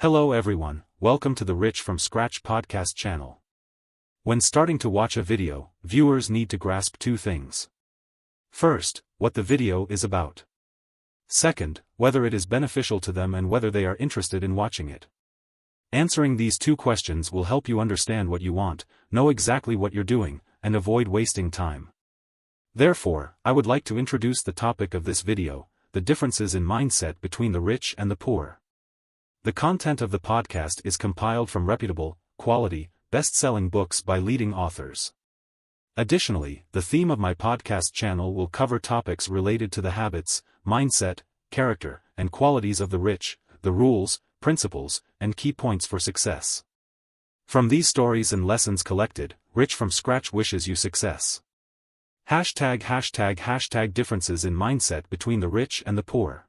Hello everyone, welcome to the Rich from Scratch podcast channel. When starting to watch a video, viewers need to grasp two things. First, what the video is about. Second, whether it is beneficial to them and whether they are interested in watching it. Answering these two questions will help you understand what you want, know exactly what you're doing, and avoid wasting time. Therefore, I would like to introduce the topic of this video, the differences in mindset between the rich and the poor. The content of the podcast is compiled from reputable, quality, best-selling books by leading authors. Additionally, the theme of my podcast channel will cover topics related to the habits, mindset, character, and qualities of the rich, the rules, principles, and key points for success. From these stories and lessons collected, Rich from Scratch wishes you success. Differences in mindset between the rich and the poor.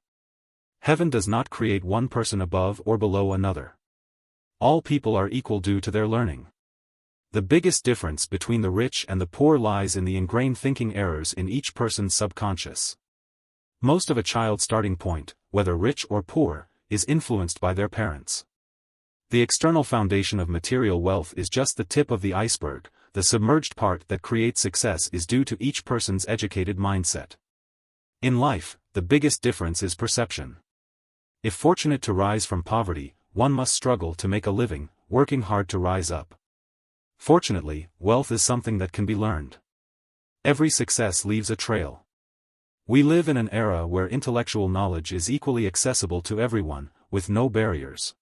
Heaven does not create one person above or below another. All people are equal due to their learning. The biggest difference between the rich and the poor lies in the ingrained thinking errors in each person's subconscious. Most of a child's starting point, whether rich or poor, is influenced by their parents. The external foundation of material wealth is just the tip of the iceberg. The submerged part that creates success is due to each person's educated mindset. In life, the biggest difference is perception. If fortunate to rise from poverty, one must struggle to make a living, working hard to rise up. Fortunately, wealth is something that can be learned. Every success leaves a trail. We live in an era where intellectual knowledge is equally accessible to everyone, with no barriers.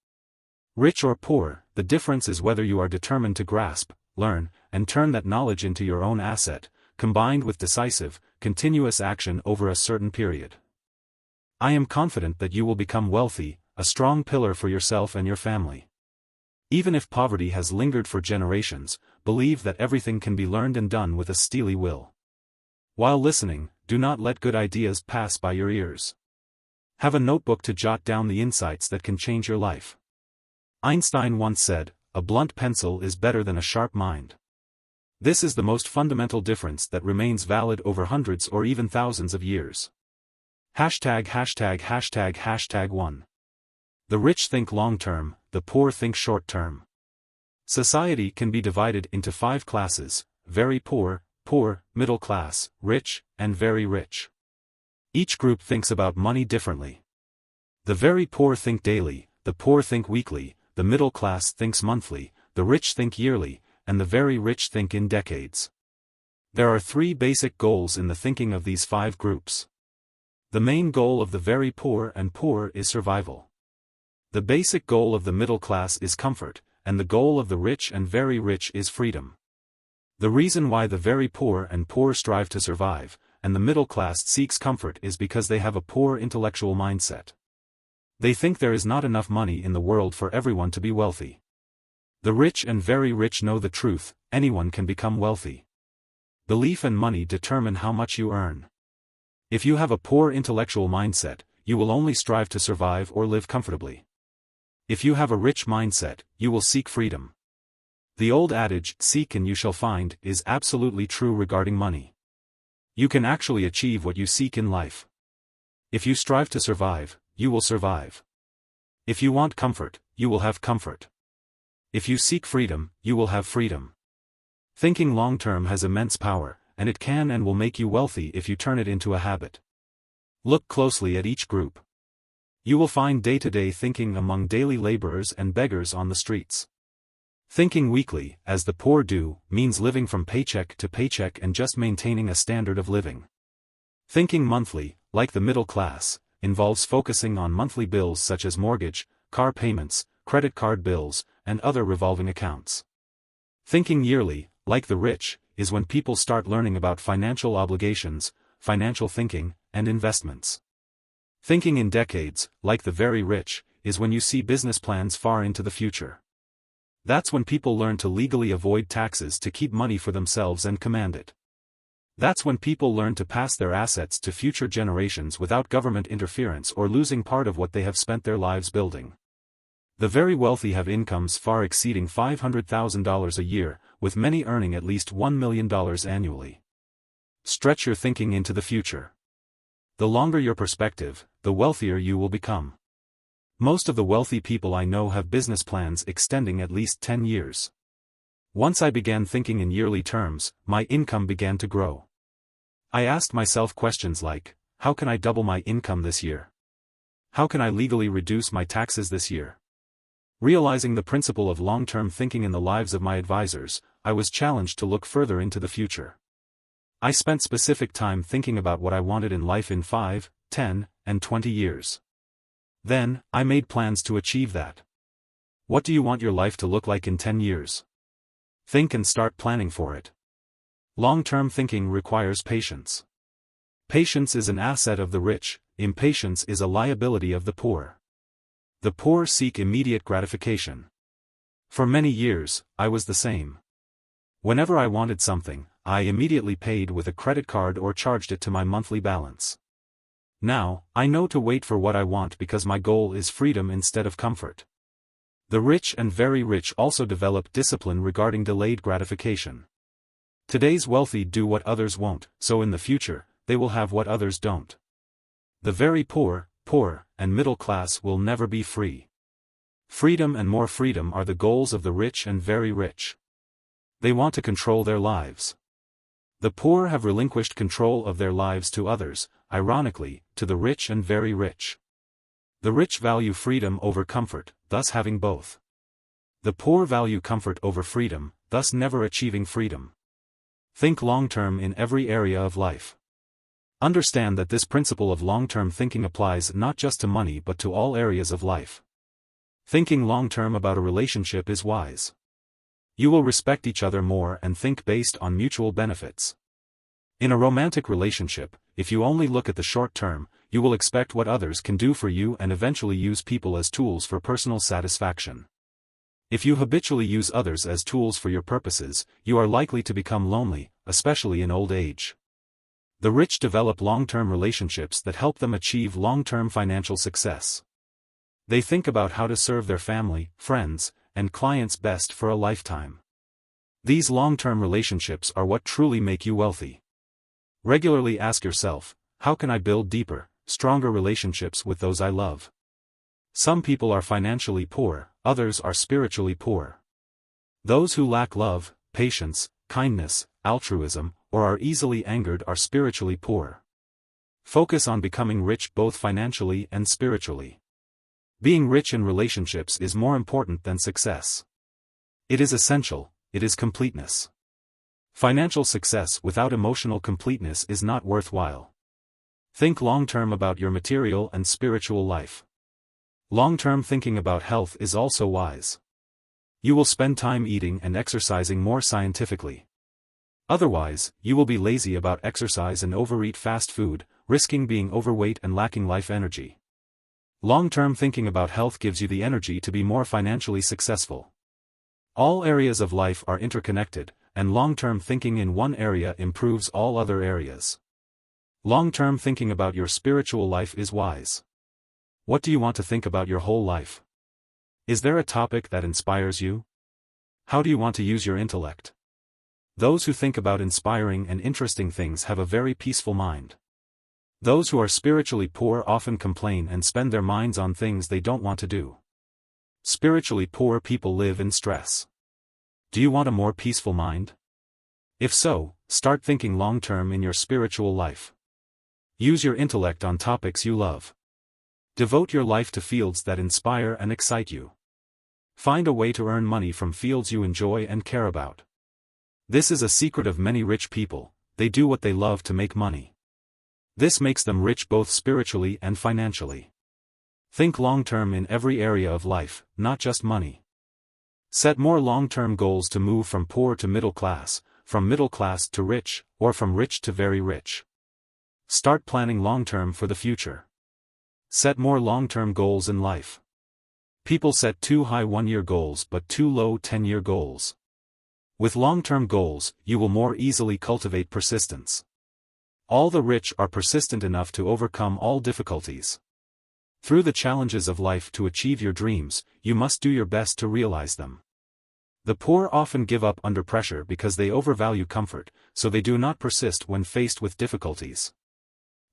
Rich or poor, the difference is whether you are determined to grasp, learn, and turn that knowledge into your own asset, combined with decisive, continuous action over a certain period. I am confident that you will become wealthy, a strong pillar for yourself and your family. Even if poverty has lingered for generations, believe that everything can be learned and done with a steely will. While listening, do not let good ideas pass by your ears. Have a notebook to jot down the insights that can change your life. Einstein once said, "A blunt pencil is better than a sharp mind." This is the most fundamental difference that remains valid over hundreds or even thousands of years. 1. The rich think long-term, the poor think short-term. Society can be divided into 5 classes: very poor, poor, middle class, rich, and very rich. Each group thinks about money differently. The very poor think daily, the poor think weekly, the middle class thinks monthly, the rich think yearly, and the very rich think in decades. There are 3 basic goals in the thinking of these 5 groups. The main goal of the very poor is survival. The basic goal of the middle class is comfort, and the goal of the rich and very rich is freedom. The reason why the very poor strive to survive, and the middle class seeks comfort is because they have a poor intellectual mindset. They think there is not enough money in the world for everyone to be wealthy. The rich and very rich know the truth: anyone can become wealthy. Belief and money determine how much you earn. If you have a poor intellectual mindset, you will only strive to survive or live comfortably. If you have a rich mindset, you will seek freedom. The old adage, "Seek and you shall find," is absolutely true regarding money. You can actually achieve what you seek in life. If you strive to survive, you will survive. If you want comfort, you will have comfort. If you seek freedom, you will have freedom. Thinking long-term has immense power, and it can and will make you wealthy if you turn it into a habit. Look closely at each group. You will find day-to-day thinking among daily laborers and beggars on the streets. Thinking weekly, as the poor do, means living from paycheck to paycheck and just maintaining a standard of living. Thinking monthly, like the middle class, involves focusing on monthly bills such as mortgage, car payments, credit card bills, and other revolving accounts. Thinking yearly, like the rich, is when people start learning about financial obligations, financial thinking, and investments. Thinking in decades, like the very rich, is when you see business plans far into the future. That's when people learn to legally avoid taxes to keep money for themselves and command it. That's when people learn to pass their assets to future generations without government interference or losing part of what they have spent their lives building. The very wealthy have incomes far exceeding $500,000 a year, with many earning at least $1 million annually. Stretch your thinking into the future. The longer your perspective, the wealthier you will become. Most of the wealthy people I know have business plans extending at least 10 years. Once I began thinking in yearly terms, my income began to grow. I asked myself questions like, how can I double my income this year? How can I legally reduce my taxes this year? Realizing the principle of long-term thinking in the lives of my advisors, I was challenged to look further into the future. I spent specific time thinking about what I wanted in life in 5, 10, and 20 years. Then, I made plans to achieve that. What do you want your life to look like in 10 years? Think and start planning for it. Long-term thinking requires patience. Patience is an asset of the rich, impatience is a liability of the poor. The poor seek immediate gratification. For many years, I was the same. Whenever I wanted something, I immediately paid with a credit card or charged it to my monthly balance. Now, I know to wait for what I want because my goal is freedom instead of comfort. The rich and very rich also develop discipline regarding delayed gratification. Today's wealthy do what others won't, so in the future, they will have what others don't. The very poor, and middle class will never be free. Freedom and more freedom are the goals of the rich and very rich. They want to control their lives. The poor have relinquished control of their lives to others, ironically, to the rich and very rich. The rich value freedom over comfort, thus having both. The poor value comfort over freedom, thus never achieving freedom. Think long-term in every area of life. Understand that this principle of long-term thinking applies not just to money but to all areas of life. Thinking long-term about a relationship is wise. You will respect each other more and think based on mutual benefits. In a romantic relationship, if you only look at the short term, you will expect what others can do for you and eventually use people as tools for personal satisfaction. If you habitually use others as tools for your purposes, you are likely to become lonely, especially in old age. The rich develop long-term relationships that help them achieve long-term financial success. They think about how to serve their family, friends, and clients best for a lifetime. These long-term relationships are what truly make you wealthy. Regularly ask yourself, how can I build deeper, stronger relationships with those I love? Some people are financially poor, others are spiritually poor. Those who lack love, patience, kindness, altruism, or are easily angered are spiritually poor. Focus on becoming rich both financially and spiritually. Being rich in relationships is more important than success. It is essential, it is completeness. Financial success without emotional completeness is not worthwhile. Think long-term about your material and spiritual life. Long-term thinking about health is also wise. You will spend time eating and exercising more scientifically. Otherwise, you will be lazy about exercise and overeat fast food, risking being overweight and lacking life energy. Long-term thinking about health gives you the energy to be more financially successful. All areas of life are interconnected, and long-term thinking in one area improves all other areas. Long-term thinking about your spiritual life is wise. What do you want to think about your whole life? Is there a topic that inspires you? How do you want to use your intellect? Those who think about inspiring and interesting things have a very peaceful mind. Those who are spiritually poor often complain and spend their minds on things they don't want to do. Spiritually poor people live in stress. Do you want a more peaceful mind? If so, start thinking long-term in your spiritual life. Use your intellect on topics you love. Devote your life to fields that inspire and excite you. Find a way to earn money from fields you enjoy and care about. This is a secret of many rich people, they do what they love to make money. This makes them rich both spiritually and financially. Think long-term in every area of life, not just money. Set more long-term goals to move from poor to middle class, from middle class to rich, or from rich to very rich. Start planning long-term for the future. Set more long-term goals in life. People set too high 1-year goals but too low 10-year goals. With long-term goals, you will more easily cultivate persistence. All the rich are persistent enough to overcome all difficulties. Through the challenges of life to achieve your dreams, you must do your best to realize them. The poor often give up under pressure because they overvalue comfort, so they do not persist when faced with difficulties.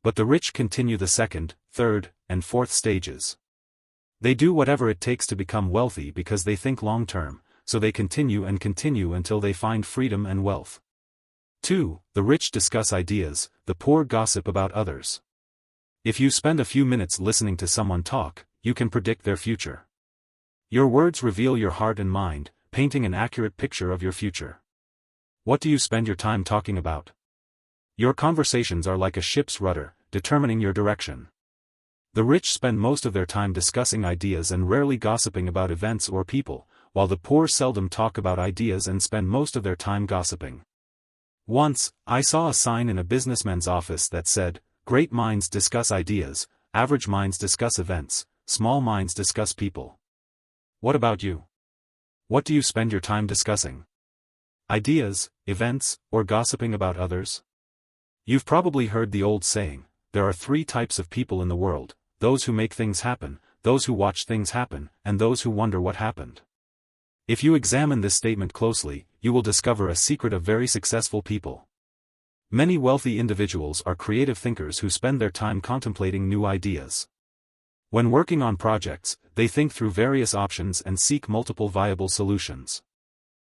But the rich continue the second, third, and fourth stages. They do whatever it takes to become wealthy because they think long-term, so they continue and continue until they find freedom and wealth. 2. The rich discuss ideas, the poor gossip about others. If you spend a few minutes listening to someone talk, you can predict their future. Your words reveal your heart and mind, painting an accurate picture of your future. What do you spend your time talking about? Your conversations are like a ship's rudder, determining your direction. The rich spend most of their time discussing ideas and rarely gossiping about events or people, while the poor seldom talk about ideas and spend most of their time gossiping. Once, I saw a sign in a businessman's office that said, "Great minds discuss ideas, average minds discuss events, small minds discuss people." What about you? What do you spend your time discussing? Ideas, events, or gossiping about others? You've probably heard the old saying, there are 3 types of people in the world: those who make things happen, those who watch things happen, and those who wonder what happened. If you examine this statement closely, you will discover a secret of very successful people. Many wealthy individuals are creative thinkers who spend their time contemplating new ideas. When working on projects, they think through various options and seek multiple viable solutions.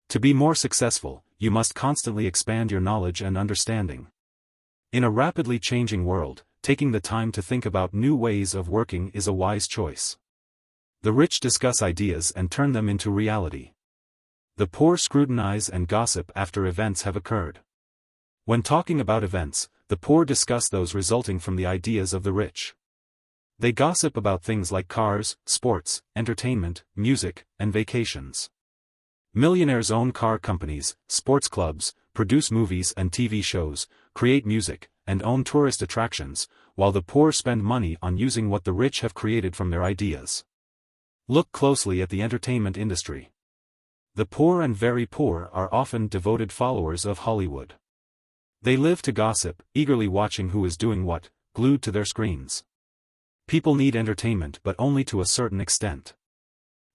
To be more successful, you must constantly expand your knowledge and understanding. In a rapidly changing world, taking the time to think about new ways of working is a wise choice. The rich discuss ideas and turn them into reality. The poor scrutinize and gossip after events have occurred. When talking about events, the poor discuss those resulting from the ideas of the rich. They gossip about things like cars, sports, entertainment, music, and vacations. Millionaires own car companies, sports clubs, produce movies and TV shows, create music, and own tourist attractions, while the poor spend money on using what the rich have created from their ideas. Look closely at the entertainment industry. The poor and very poor are often devoted followers of Hollywood. They live to gossip, eagerly watching who is doing what, glued to their screens. People need entertainment but only to a certain extent.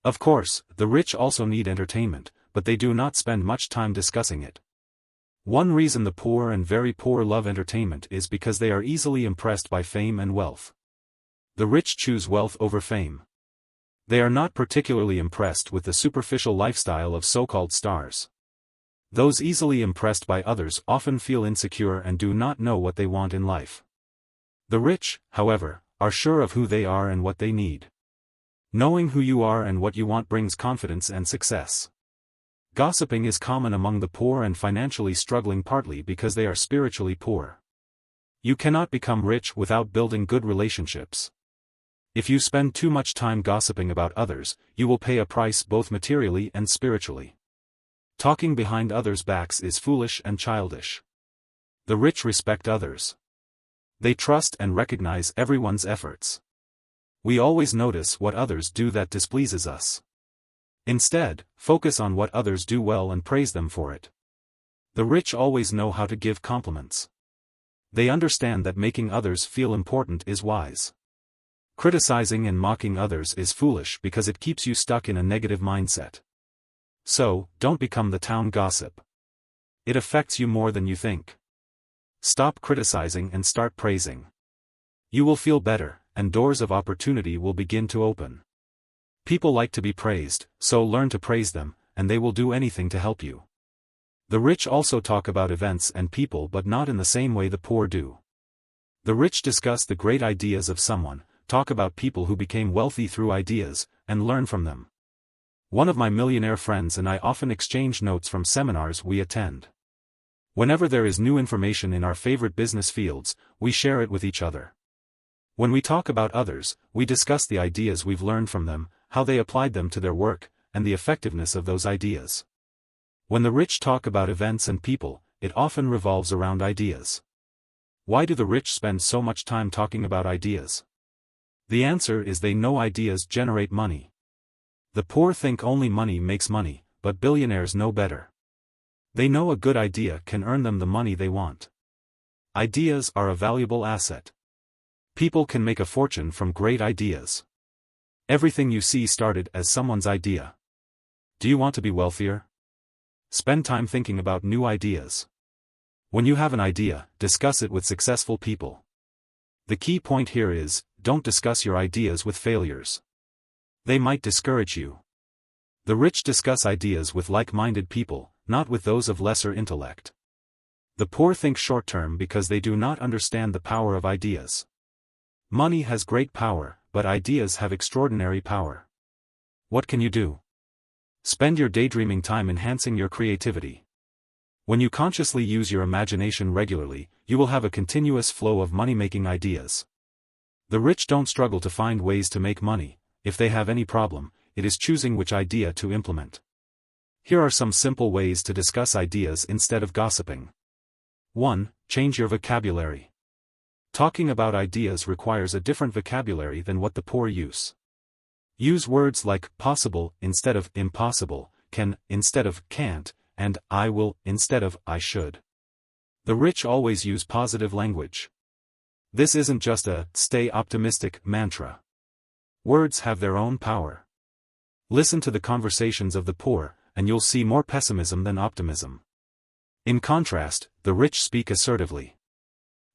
Of course, the rich also need entertainment, but they do not spend much time discussing it. One reason the poor and very poor love entertainment is because they are easily impressed by fame and wealth. The rich choose wealth over fame. They are not particularly impressed with the superficial lifestyle of so-called stars. Those easily impressed by others often feel insecure and do not know what they want in life. The rich, however, are sure of who they are and what they need. Knowing who you are and what you want brings confidence and success. Gossiping is common among the poor and financially struggling partly because they are spiritually poor. You cannot become rich without building good relationships. If you spend too much time gossiping about others, you will pay a price both materially and spiritually. Talking behind others' backs is foolish and childish. The rich respect others. They trust and recognize everyone's efforts. We always notice what others do that displeases us. Instead, focus on what others do well and praise them for it. The rich always know how to give compliments. They understand that making others feel important is wise. Criticizing and mocking others is foolish because it keeps you stuck in a negative mindset. So, don't become the town gossip. It affects you more than you think. Stop criticizing and start praising. You will feel better, and doors of opportunity will begin to open. People like to be praised, so learn to praise them, and they will do anything to help you. The rich also talk about events and people but not in the same way the poor do. The rich discuss the great ideas of someone, talk about people who became wealthy through ideas, and learn from them. One of my millionaire friends and I often exchange notes from seminars we attend. Whenever there is new information in our favorite business fields, we share it with each other. When we talk about others, we discuss the ideas we've learned from them, how they applied them to their work, and the effectiveness of those ideas. When the rich talk about events and people, it often revolves around ideas. Why do the rich spend so much time talking about ideas? The answer is they know ideas generate money. The poor think only money makes money, but billionaires know better. They know a good idea can earn them the money they want. Ideas are a valuable asset. People can make a fortune from great ideas. Everything you see started as someone's idea. Do you want to be wealthier? Spend time thinking about new ideas. When you have an idea, discuss it with successful people. The key point here is, don't discuss your ideas with failures. They might discourage you. The rich discuss ideas with like-minded people, not with those of lesser intellect. The poor think short-term because they do not understand the power of ideas. Money has great power, but ideas have extraordinary power. What can you do? Spend your daydreaming time enhancing your creativity. When you consciously use your imagination regularly, you will have a continuous flow of money-making ideas. The rich don't struggle to find ways to make money. If they have any problem, it is choosing which idea to implement. Here are some simple ways to discuss ideas instead of gossiping. 1. Change your vocabulary. Talking about ideas requires a different vocabulary than what the poor use. Use words like possible instead of impossible, can instead of can't, and I will instead of I should. The rich always use positive language. This isn't just a stay optimistic mantra. Words have their own power. Listen to the conversations of the poor, and you'll see more pessimism than optimism. In contrast, the rich speak assertively.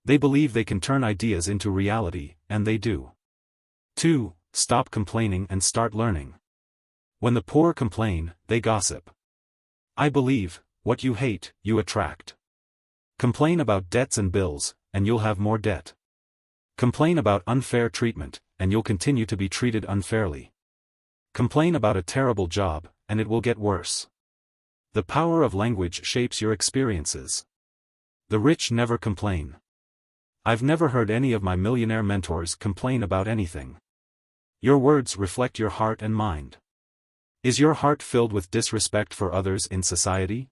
They believe they can turn ideas into reality, and they do. 2. Stop complaining and start learning. When the poor complain, they gossip. I believe, what you hate, you attract. Complain about debts and bills, and you'll have more debt. Complain about unfair treatment, and you'll continue to be treated unfairly. Complain about a terrible job, and it will get worse. The power of language shapes your experiences. The rich never complain. I've never heard any of my millionaire mentors complain about anything. Your words reflect your heart and mind. Is your heart filled with disrespect for others in society?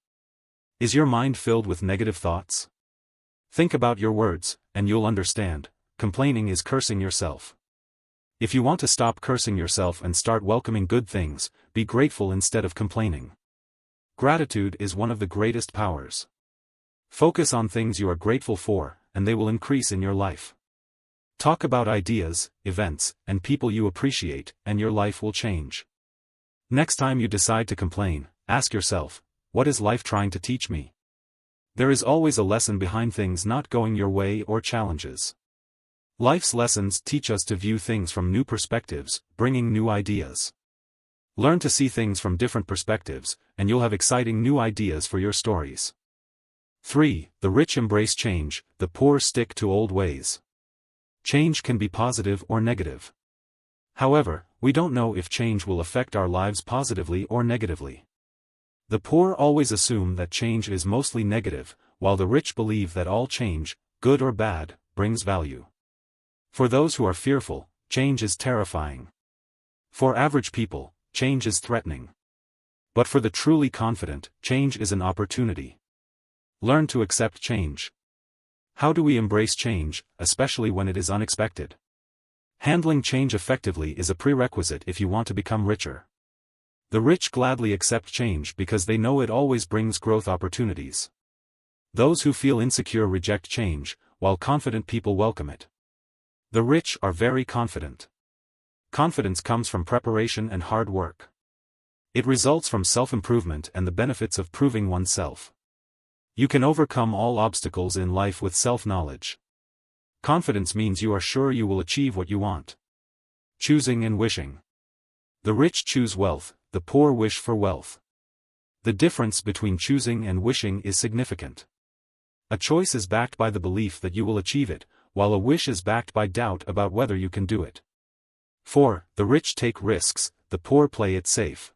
Is your mind filled with negative thoughts? Think about your words, and you'll understand. Complaining is cursing yourself. If you want to stop cursing yourself and start welcoming good things, be grateful instead of complaining. Gratitude is one of the greatest powers. Focus on things you are grateful for, and they will increase in your life. Talk about ideas, events, and people you appreciate, and your life will change. Next time you decide to complain, ask yourself, what is life trying to teach me? There is always a lesson behind things not going your way or challenges. Life's lessons teach us to view things from new perspectives, bringing new ideas. Learn to see things from different perspectives, and you'll have exciting new ideas for your stories. 3. The rich embrace change, the poor stick to old ways. Change can be positive or negative. However, we don't know if change will affect our lives positively or negatively. The poor always assume that change is mostly negative, while the rich believe that all change, good or bad, brings value. For those who are fearful, change is terrifying. For average people, change is threatening. But for the truly confident, change is an opportunity. Learn to accept change. How do we embrace change, especially when it is unexpected? Handling change effectively is a prerequisite if you want to become richer. The rich gladly accept change because they know it always brings growth opportunities. Those who feel insecure reject change, while confident people welcome it. The rich are very confident. Confidence comes from preparation and hard work. It results from self-improvement and the benefits of proving oneself. You can overcome all obstacles in life with self-knowledge. Confidence means you are sure you will achieve what you want. Choosing and wishing. The rich choose wealth, the poor wish for wealth. The difference between choosing and wishing is significant. A choice is backed by the belief that you will achieve it, while a wish is backed by doubt about whether you can do it. 4. The rich take risks, the poor play it safe.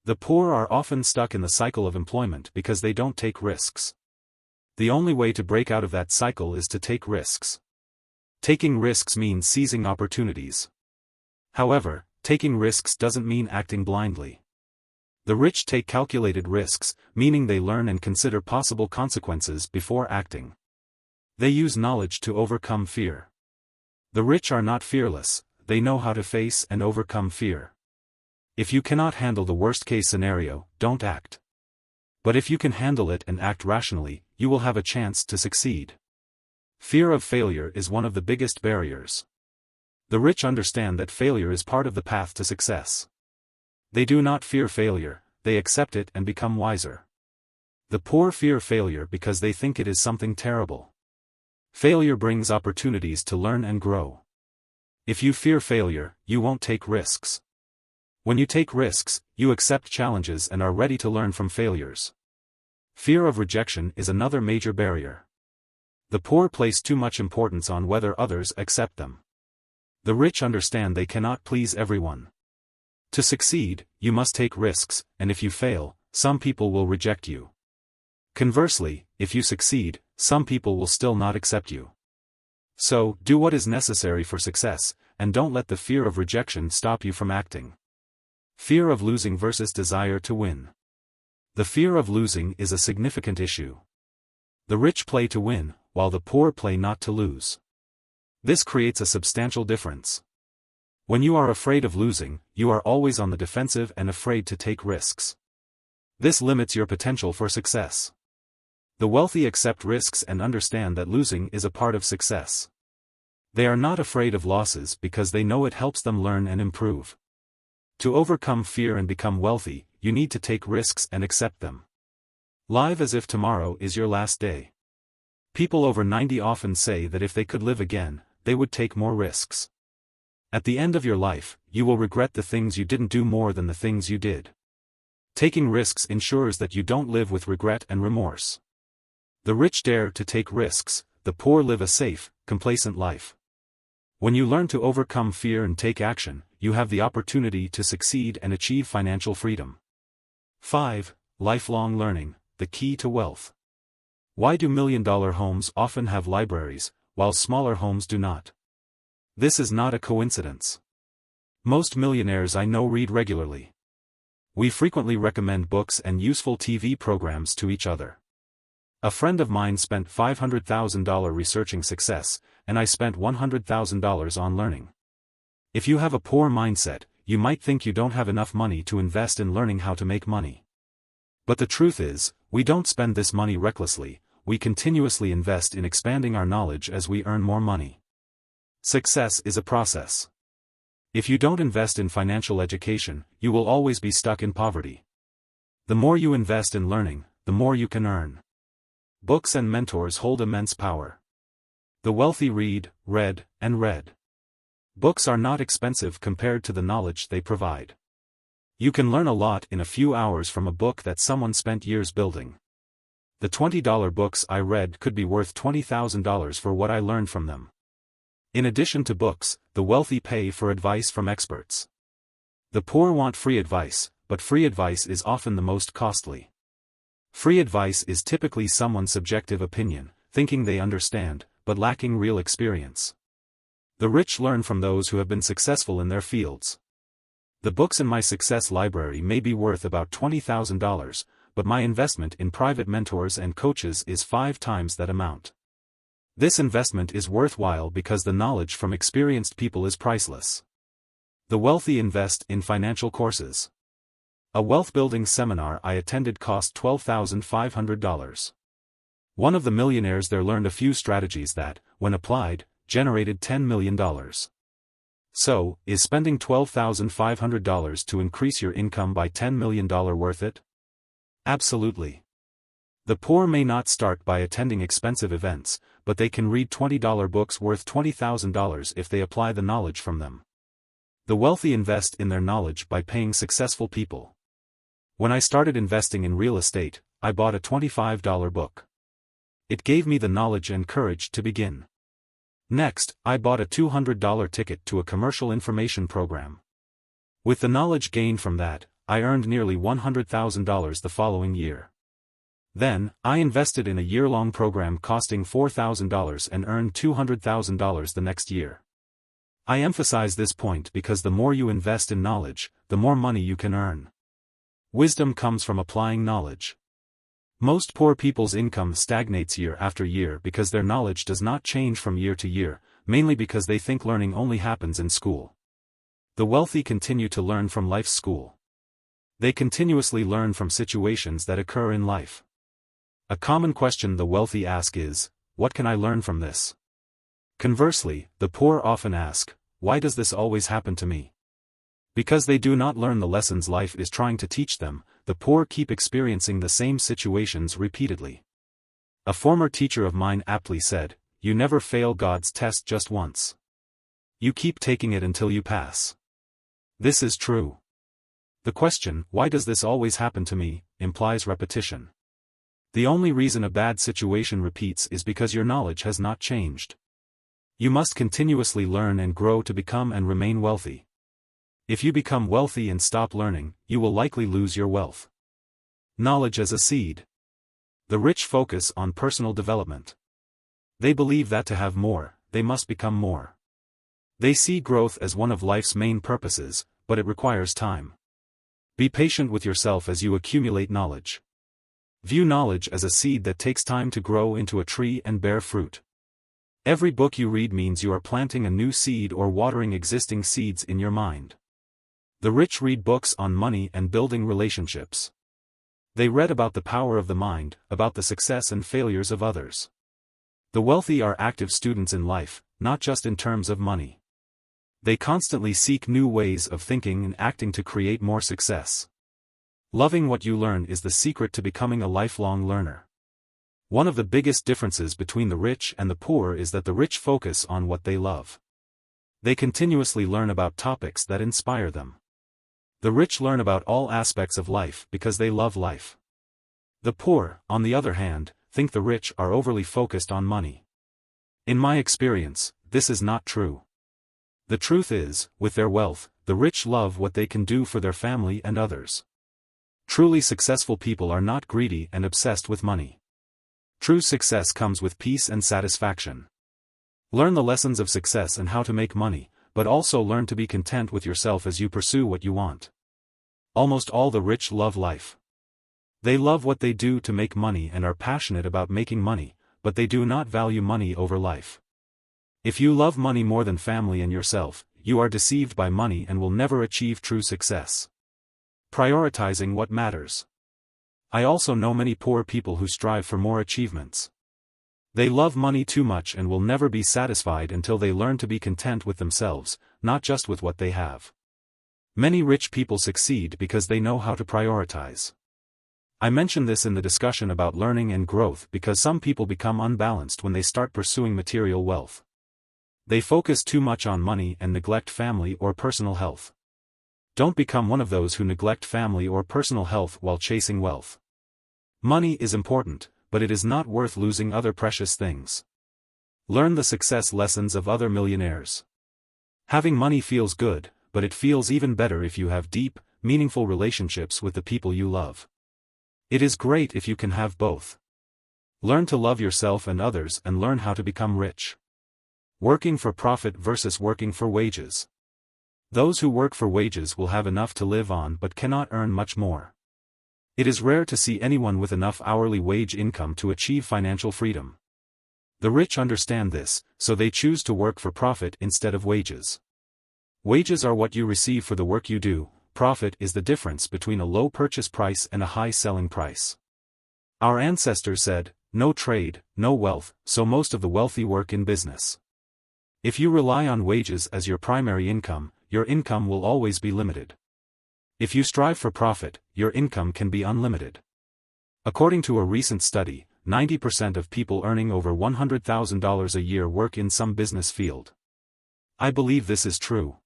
The poor are often stuck in the cycle of employment because they don't take risks. The only way to break out of that cycle is to take risks. Taking risks means seizing opportunities. However, taking risks doesn't mean acting blindly. The rich take calculated risks, meaning they learn and consider possible consequences before acting. They use knowledge to overcome fear. The rich are not fearless, they know how to face and overcome fear. If you cannot handle the worst-case scenario, don't act. But if you can handle it and act rationally, you will have a chance to succeed. Fear of failure is one of the biggest barriers. The rich understand that failure is part of the path to success. They do not fear failure, they accept it and become wiser. The poor fear failure because they think it is something terrible. Failure brings opportunities to learn and grow. If you fear failure, you won't take risks. When you take risks, you accept challenges and are ready to learn from failures. Fear of rejection is another major barrier. The poor place too much importance on whether others accept them. The rich understand they cannot please everyone. To succeed, you must take risks, and if you fail, some people will reject you. Conversely, if you succeed, some people will still not accept you. So, do what is necessary for success, and don't let the fear of rejection stop you from acting. Fear of losing versus desire to win. The fear of losing is a significant issue. The rich play to win, while the poor play not to lose. This creates a substantial difference. When you are afraid of losing, you are always on the defensive and afraid to take risks. This limits your potential for success. The wealthy accept risks and understand that losing is a part of success. They are not afraid of losses because they know it helps them learn and improve. To overcome fear and become wealthy, you need to take risks and accept them. Live as if tomorrow is your last day. People over 90 often say that if they could live again, they would take more risks. At the end of your life, you will regret the things you didn't do more than the things you did. Taking risks ensures that you don't live with regret and remorse. The rich dare to take risks, the poor live a safe, complacent life. When you learn to overcome fear and take action, you have the opportunity to succeed and achieve financial freedom. 5. Lifelong learning, the key to wealth. Why do million-dollar homes often have libraries, while smaller homes do not? This is not a coincidence. Most millionaires I know read regularly. We frequently recommend books and useful TV programs to each other. A friend of mine spent $500,000 researching success, and I spent $100,000 on learning. If you have a poor mindset, you might think you don't have enough money to invest in learning how to make money. But the truth is, we don't spend this money recklessly, we continuously invest in expanding our knowledge as we earn more money. Success is a process. If you don't invest in financial education, you will always be stuck in poverty. The more you invest in learning, the more you can earn. Books and mentors hold immense power. The wealthy read, and read. Books are not expensive compared to the knowledge they provide. You can learn a lot in a few hours from a book that someone spent years building. The $20 books I read could be worth $20,000 for what I learned from them. In addition to books, the wealthy pay for advice from experts. The poor want free advice, but free advice is often the most costly. Free advice is typically someone's subjective opinion, thinking they understand, but lacking real experience. The rich learn from those who have been successful in their fields. The books in my success library may be worth about $20,000, but my investment in private mentors and coaches is 5 times that amount. This investment is worthwhile because the knowledge from experienced people is priceless. The wealthy invest in financial courses. A wealth-building seminar I attended cost $12,500. One of the millionaires there learned a few strategies that, when applied, generated $10 million. So, is spending $12,500 to increase your income by $10 million worth it? Absolutely. The poor may not start by attending expensive events, but they can read $20 books worth $20,000 if they apply the knowledge from them. The wealthy invest in their knowledge by paying successful people. When I started investing in real estate, I bought a $25 book. It gave me the knowledge and courage to begin. Next, I bought a $200 ticket to a commercial information program. With the knowledge gained from that, I earned nearly $100,000 the following year. Then, I invested in a year-long program costing $4,000 and earned $200,000 the next year. I emphasize this point because the more you invest in knowledge, the more money you can earn. Wisdom comes from applying knowledge. Most poor people's income stagnates year after year because their knowledge does not change from year to year, mainly because they think learning only happens in school. The wealthy continue to learn from life's school. They continuously learn from situations that occur in life. A common question the wealthy ask is, what can I learn from this? Conversely, the poor often ask, why does this always happen to me? Because they do not learn the lessons life is trying to teach them, the poor keep experiencing the same situations repeatedly. A former teacher of mine aptly said, you never fail God's test just once. You keep taking it until you pass. This is true. The question, "Why does this always happen to me?" implies repetition. The only reason a bad situation repeats is because your knowledge has not changed. You must continuously learn and grow to become and remain wealthy. If you become wealthy and stop learning, you will likely lose your wealth. Knowledge as a seed. The rich focus on personal development. They believe that to have more, they must become more. They see growth as one of life's main purposes, but it requires time. Be patient with yourself as you accumulate knowledge. View knowledge as a seed that takes time to grow into a tree and bear fruit. Every book you read means you are planting a new seed or watering existing seeds in your mind. The rich read books on money and building relationships. They read about the power of the mind, about the success and failures of others. The wealthy are active students in life, not just in terms of money. They constantly seek new ways of thinking and acting to create more success. Loving what you learn is the secret to becoming a lifelong learner. One of the biggest differences between the rich and the poor is that the rich focus on what they love. They continuously learn about topics that inspire them. The rich learn about all aspects of life because they love life. The poor, on the other hand, think the rich are overly focused on money. In my experience, this is not true. The truth is, with their wealth, the rich love what they can do for their family and others. Truly successful people are not greedy and obsessed with money. True success comes with peace and satisfaction. Learn the lessons of success and how to make money, but also learn to be content with yourself as you pursue what you want. Almost all the rich love life. They love what they do to make money and are passionate about making money, but they do not value money over life. If you love money more than family and yourself, you are deceived by money and will never achieve true success. Prioritizing what matters. I also know many poor people who strive for more achievements. They love money too much and will never be satisfied until they learn to be content with themselves, not just with what they have. Many rich people succeed because they know how to prioritize. I mention this in the discussion about learning and growth because some people become unbalanced when they start pursuing material wealth. They focus too much on money and neglect family or personal health. Don't become one of those who neglect family or personal health while chasing wealth. Money is important, but it is not worth losing other precious things. Learn the success lessons of other millionaires. Having money feels good, but it feels even better if you have deep, meaningful relationships with the people you love. It is great if you can have both. Learn to love yourself and others and learn how to become rich. Working for profit versus working for wages. Those who work for wages will have enough to live on but cannot earn much more. It is rare to see anyone with enough hourly wage income to achieve financial freedom. The rich understand this, so they choose to work for profit instead of wages. Wages are what you receive for the work you do, profit is the difference between a low purchase price and a high selling price. Our ancestors said, "No trade, no wealth," so most of the wealthy work in business. If you rely on wages as your primary income, your income will always be limited. If you strive for profit, your income can be unlimited. According to a recent study, 90% of people earning over $100,000 a year work in some business field. I believe this is true.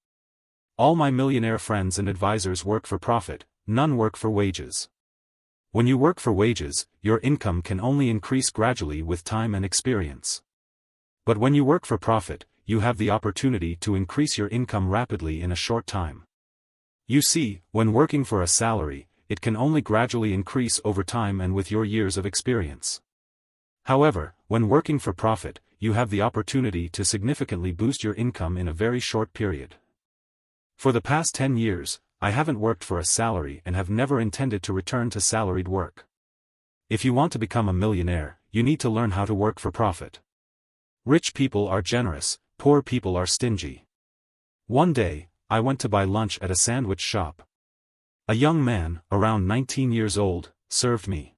All my millionaire friends and advisors work for profit, none work for wages. When you work for wages, your income can only increase gradually with time and experience. But when you work for profit, you have the opportunity to increase your income rapidly in a short time. You see, when working for a salary, it can only gradually increase over time and with your years of experience. However, when working for profit, you have the opportunity to significantly boost your income in a very short period. For the past 10 years, I haven't worked for a salary and have never intended to return to salaried work. If you want to become a millionaire, you need to learn how to work for profit. Rich people are generous, poor people are stingy. One day, I went to buy lunch at a sandwich shop. A young man, around 19 years old, served me.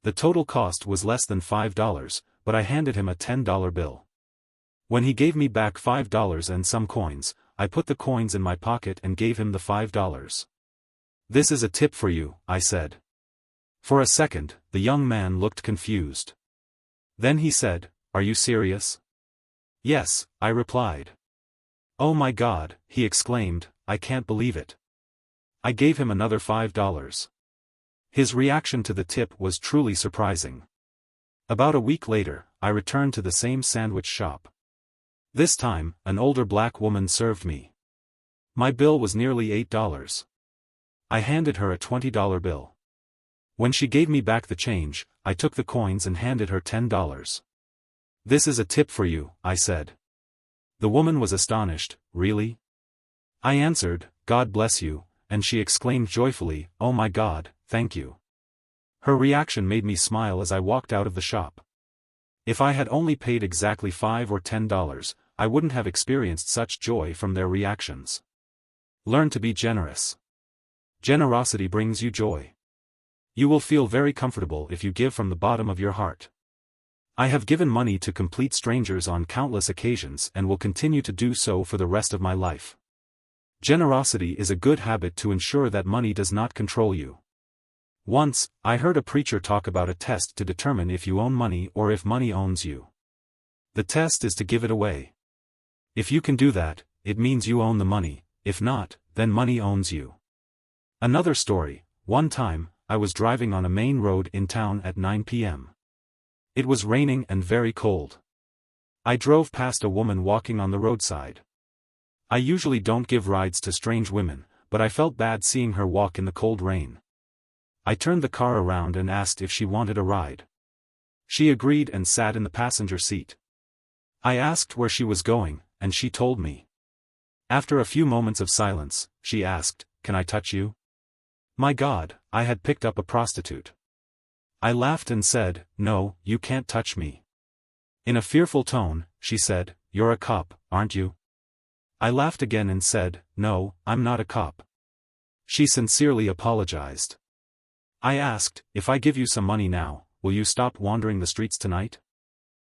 The total cost was less than $5, but I handed him a $10 bill. When he gave me back $5 and some coins, I put the coins in my pocket and gave him the $5. "This is a tip for you," I said. For a second, the young man looked confused. Then he said, "Are you serious?" "Yes," I replied. "Oh my God," he exclaimed, "I can't believe it. I gave him another $5. His reaction to the tip was truly surprising. About a week later, I returned to the same sandwich shop. This time, an older black woman served me. My bill was nearly $8. I handed her a $20 bill. When she gave me back the change, I took the coins and handed her $10. "This is a tip for you," I said. The woman was astonished. "Really?" I answered, "God bless you," and she exclaimed joyfully, "Oh my God, thank you." Her reaction made me smile as I walked out of the shop. If I had only paid exactly $5 or $10, I wouldn't have experienced such joy from their reactions. Learn to be generous. Generosity brings you joy. You will feel very comfortable if you give from the bottom of your heart. I have given money to complete strangers on countless occasions and will continue to do so for the rest of my life. Generosity is a good habit to ensure that money does not control you. Once, I heard a preacher talk about a test to determine if you own money or if money owns you. The test is to give it away. If you can do that, it means you own the money; if not, then money owns you. Another story: one time, I was driving on a main road in town at 9 p.m. It was raining and very cold. I drove past a woman walking on the roadside. I usually don't give rides to strange women, but I felt bad seeing her walk in the cold rain. I turned the car around and asked if she wanted a ride. She agreed and sat in the passenger seat. I asked where she was going, and she told me. After a few moments of silence, she asked, "Can I touch you?" My God, I had picked up a prostitute. I laughed and said, "No, you can't touch me." In a fearful tone, she said, "You're a cop, aren't you?" I laughed again and said, "No, I'm not a cop." She sincerely apologized. I asked, "If I give you some money now, will you stop wandering the streets tonight?"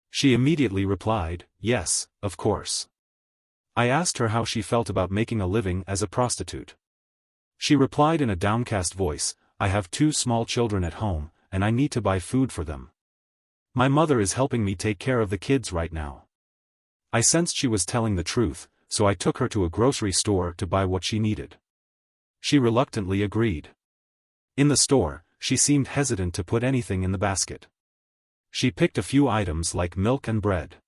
She immediately replied, "Yes, of course." I asked her how she felt about making a living as a prostitute. She replied in a downcast voice, "I have 2 small children at home, and I need to buy food for them. My mother is helping me take care of the kids right now." I sensed she was telling the truth, so I took her to a grocery store to buy what she needed. She reluctantly agreed. In the store, she seemed hesitant to put anything in the basket. She picked a few items like milk and bread.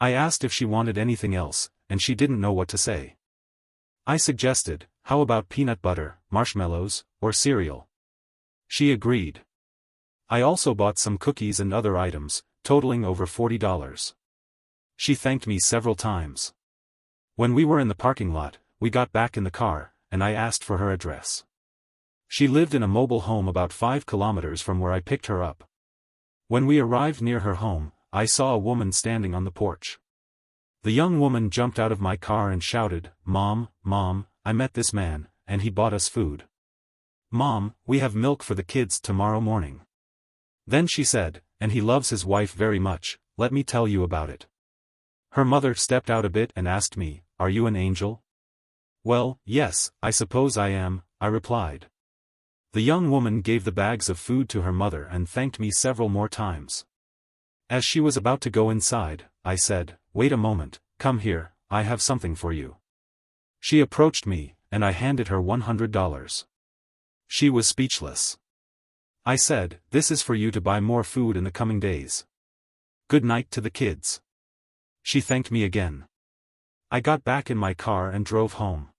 I asked if she wanted anything else, and she didn't know what to say. I suggested, "How about peanut butter, marshmallows, or cereal?" She agreed. I also bought some cookies and other items, totaling over $40. She thanked me several times. When we were in the parking lot, we got back in the car, and I asked for her address. She lived in a mobile home about 5 kilometers from where I picked her up. When we arrived near her home, I saw a woman standing on the porch. The young woman jumped out of my car and shouted, "Mom, Mom, I met this man, and he bought us food. Mom, we have milk for the kids tomorrow morning." Then she said, "And he loves his wife very much, let me tell you about it." Her mother stepped out a bit and asked me, "Are you an angel?" "Well, yes, I suppose I am," I replied. The young woman gave the bags of food to her mother and thanked me several more times. As she was about to go inside, I said, "Wait a moment, come here, I have something for you." She approached me, and I handed her $100. She was speechless. I said, "This is for you to buy more food in the coming days. Good night to the kids." She thanked me again. I got back in my car and drove home.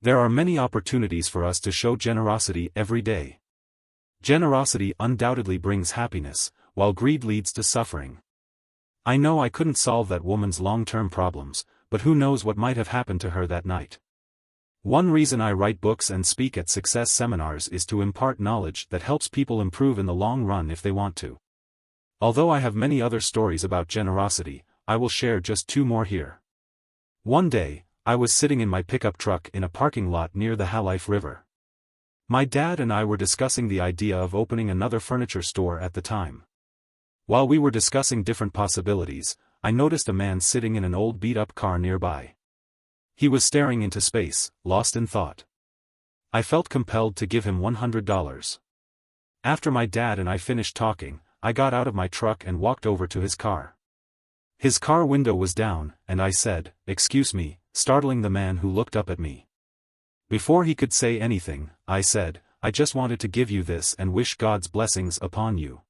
There are many opportunities for us to show generosity every day. Generosity undoubtedly brings happiness, while greed leads to suffering. I know I couldn't solve that woman's long-term problems, but who knows what might have happened to her that night. One reason I write books and speak at success seminars is to impart knowledge that helps people improve in the long run if they want to. Although I have many other stories about generosity, I will share just 2 more here. One day, I was sitting in my pickup truck in a parking lot near the Halif River. My dad and I were discussing the idea of opening another furniture store at the time. While we were discussing different possibilities, I noticed a man sitting in an old beat-up car nearby. He was staring into space, lost in thought. I felt compelled to give him $100. After my dad and I finished talking, I got out of my truck and walked over to his car. His car window was down, and I said, "Excuse me," startling the man who looked up at me. Before he could say anything, I said, "I just wanted to give you this and wish God's blessings upon you."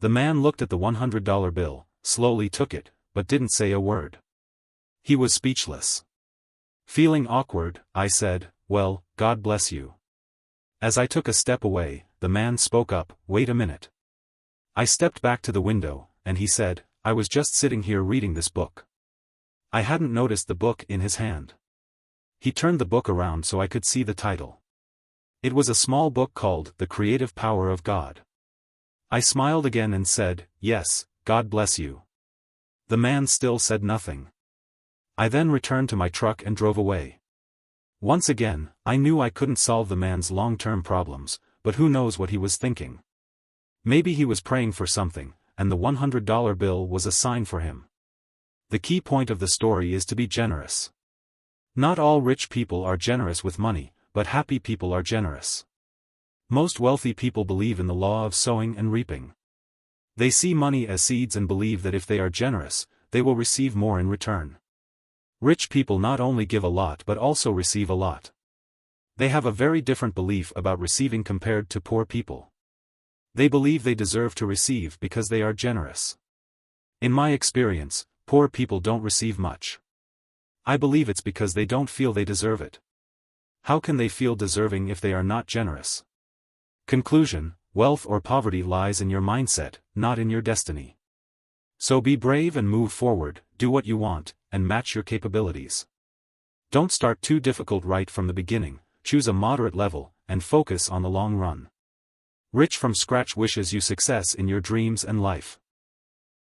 The man looked at the $100 bill, slowly took it, but didn't say a word. He was speechless. Feeling awkward, I said, "Well, God bless you." As I took a step away, the man spoke up, "Wait a minute." I stepped back to the window, and he said, "I was just sitting here reading this book." I hadn't noticed the book in his hand. He turned the book around so I could see the title. It was a small book called The Creative Power of God. I smiled again and said, "Yes, God bless you." The man still said nothing. I then returned to my truck and drove away. Once again, I knew I couldn't solve the man's long-term problems, but who knows what he was thinking. Maybe he was praying for something, and the $100 bill was a sign for him. The key point of the story is to be generous. Not all rich people are generous with money, but happy people are generous. Most wealthy people believe in the law of sowing and reaping. They see money as seeds and believe that if they are generous, they will receive more in return. Rich people not only give a lot but also receive a lot. They have a very different belief about receiving compared to poor people. They believe they deserve to receive because they are generous. In my experience, poor people don't receive much. I believe it's because they don't feel they deserve it. How can they feel deserving if they are not generous? Conclusion: wealth or poverty lies in your mindset, not in your destiny. So be brave and move forward, do what you want, and match your capabilities. Don't start too difficult right from the beginning, choose a moderate level, and focus on the long run. Rich from Scratch wishes you success in your dreams and life.